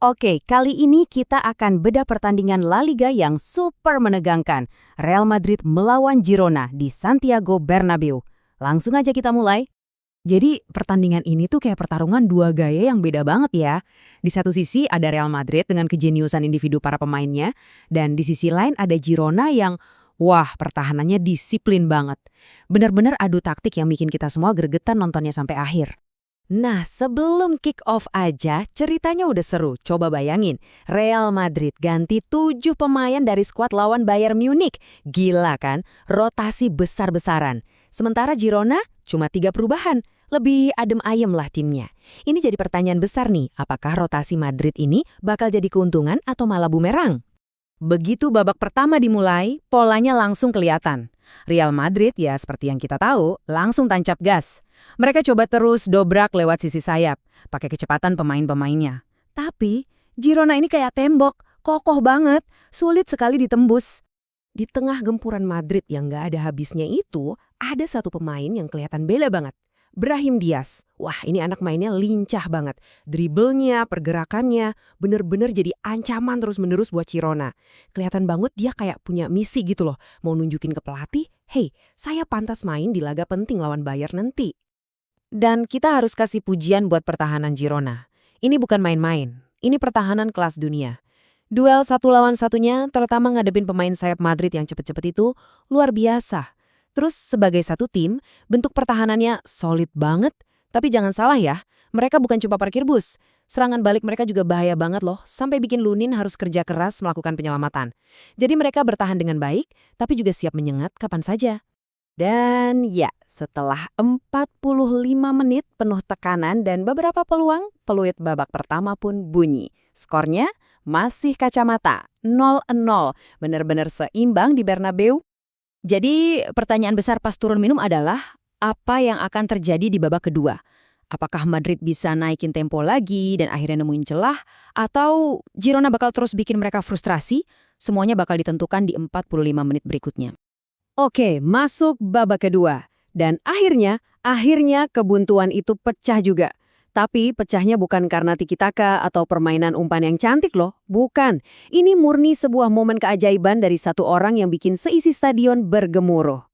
Oke, kali ini kita akan bedah pertandingan La Liga yang super menegangkan. Real Madrid melawan Girona di Santiago Bernabeu. Langsung aja kita mulai. Jadi, pertandingan ini tuh kayak pertarungan dua gaya yang beda banget ya. Di satu sisi ada Real Madrid dengan kejeniusan individu para pemainnya, dan di sisi lain ada Girona yang, wah, pertahanannya disiplin banget. Benar-benar adu taktik yang bikin kita semua gregetan nontonnya sampai akhir. Nah, sebelum kick off aja, ceritanya udah seru. Coba bayangin, Real Madrid ganti 7 pemain dari skuad lawan Bayern Munich. Gila kan? Rotasi besar-besaran. Sementara Girona cuma 3 perubahan. Lebih adem ayem lah timnya. Ini jadi pertanyaan besar nih, apakah rotasi Madrid ini bakal jadi keuntungan atau malah bumerang? Begitu babak pertama dimulai, polanya langsung kelihatan. Real Madrid ya seperti yang kita tahu, langsung tancap gas. Mereka coba terus dobrak lewat sisi sayap, pakai kecepatan pemain-pemainnya. Tapi, Girona ini kayak tembok, kokoh banget, sulit sekali ditembus. Di tengah gempuran Madrid yang gak ada habisnya itu, ada satu pemain yang kelihatan beda banget. Brahim Diaz. Wah, ini anak mainnya lincah banget. Dribblenya, pergerakannya, bener-bener jadi ancaman terus-menerus buat Girona. Kelihatan banget dia kayak punya misi gitu loh. Mau nunjukin ke pelatih, hey, saya pantas main di laga penting lawan Bayern nanti. Dan kita harus kasih pujian buat pertahanan Girona. Ini bukan main-main. Ini pertahanan kelas dunia. Duel satu lawan satunya, terutama ngadepin pemain sayap Madrid yang cepet-cepet itu, luar biasa. Terus sebagai satu tim, bentuk pertahanannya solid banget. Tapi jangan salah ya, mereka bukan cuma parkir bus. Serangan balik mereka juga bahaya banget loh, sampai bikin Lunin harus kerja keras melakukan penyelamatan. Jadi mereka bertahan dengan baik, tapi juga siap menyengat kapan saja. Dan ya, setelah 45 menit penuh tekanan dan beberapa peluang, peluit babak pertama pun bunyi. Skornya masih kacamata, 0-0. Bener-bener seimbang di Bernabeu. Jadi pertanyaan besar pas turun minum adalah, apa yang akan terjadi di babak kedua? Apakah Madrid bisa naikin tempo lagi dan akhirnya nemuin celah? Atau Girona bakal terus bikin mereka frustrasi? Semuanya bakal ditentukan di 45 menit berikutnya. Oke, masuk babak kedua. Dan akhirnya kebuntuan itu pecah juga. Tapi pecahnya bukan karena tiki-taka atau permainan umpan yang cantik loh. Bukan. Ini murni sebuah momen keajaiban dari satu orang yang bikin seisi stadion bergemuruh.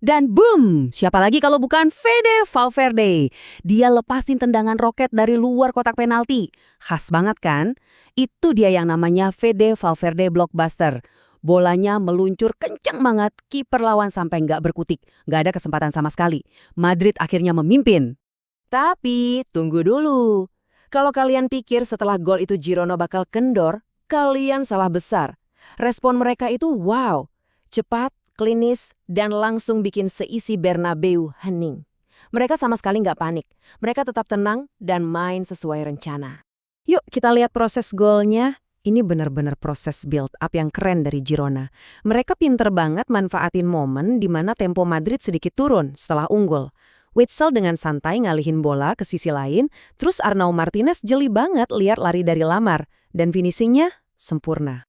Dan boom! Siapa lagi kalau bukan Fede Valverde. Dia lepasin tendangan roket dari luar kotak penalti. Khas banget kan? Itu dia yang namanya Fede Valverde blockbuster. Bolanya meluncur kencang banget, kiper lawan sampai nggak berkutik. Nggak ada kesempatan sama sekali. Madrid akhirnya memimpin. Tapi, tunggu dulu. Kalau kalian pikir setelah gol itu Girona bakal kendor, kalian salah besar. Respon mereka itu wow, cepat, klinis, dan langsung bikin seisi Bernabeu hening. Mereka sama sekali nggak panik. Mereka tetap tenang dan main sesuai rencana. Yuk kita lihat proses golnya. Ini benar-benar proses build up yang keren dari Girona. Mereka pinter banget manfaatin momen di mana tempo Madrid sedikit turun setelah unggul. Witsel dengan santai ngalihin bola ke sisi lain, terus Arnau Martinez jeli banget lihat lari dari Lamar, dan finishingnya sempurna.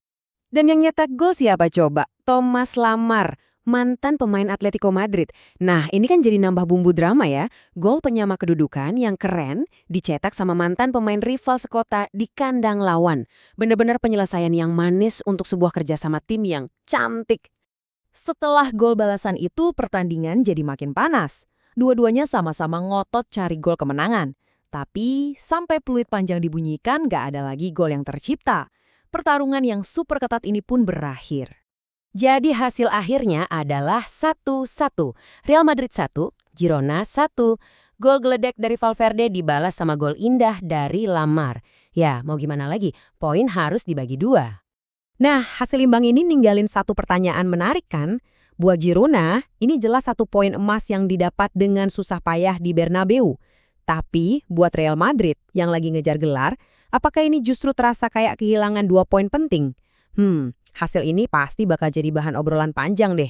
Dan yang nyetak gol siapa coba? Thomas Lamar, mantan pemain Atletico Madrid. Nah, ini kan jadi nambah bumbu drama ya. Gol penyama kedudukan yang keren dicetak sama mantan pemain rival sekota di kandang lawan. Bener-bener penyelesaian yang manis untuk sebuah kerjasama tim yang cantik. Setelah gol balasan itu, pertandingan jadi makin panas. Dua-duanya sama-sama ngotot cari gol kemenangan. Tapi sampai peluit panjang dibunyikan gak ada lagi gol yang tercipta. Pertarungan yang super ketat ini pun berakhir. Jadi hasil akhirnya adalah 1-1. Real Madrid 1, Girona 1. Gol geledek dari Valverde dibalas sama gol indah dari Lamar. Ya, mau gimana lagi? Poin harus dibagi 2. Nah, hasil imbang ini ninggalin satu pertanyaan menarik kan? Buat Girona, ini jelas 1 poin emas yang didapat dengan susah payah di Bernabeu. Tapi, buat Real Madrid yang lagi ngejar gelar, apakah ini justru terasa kayak kehilangan 2 poin penting? Hasil ini pasti bakal jadi bahan obrolan panjang deh.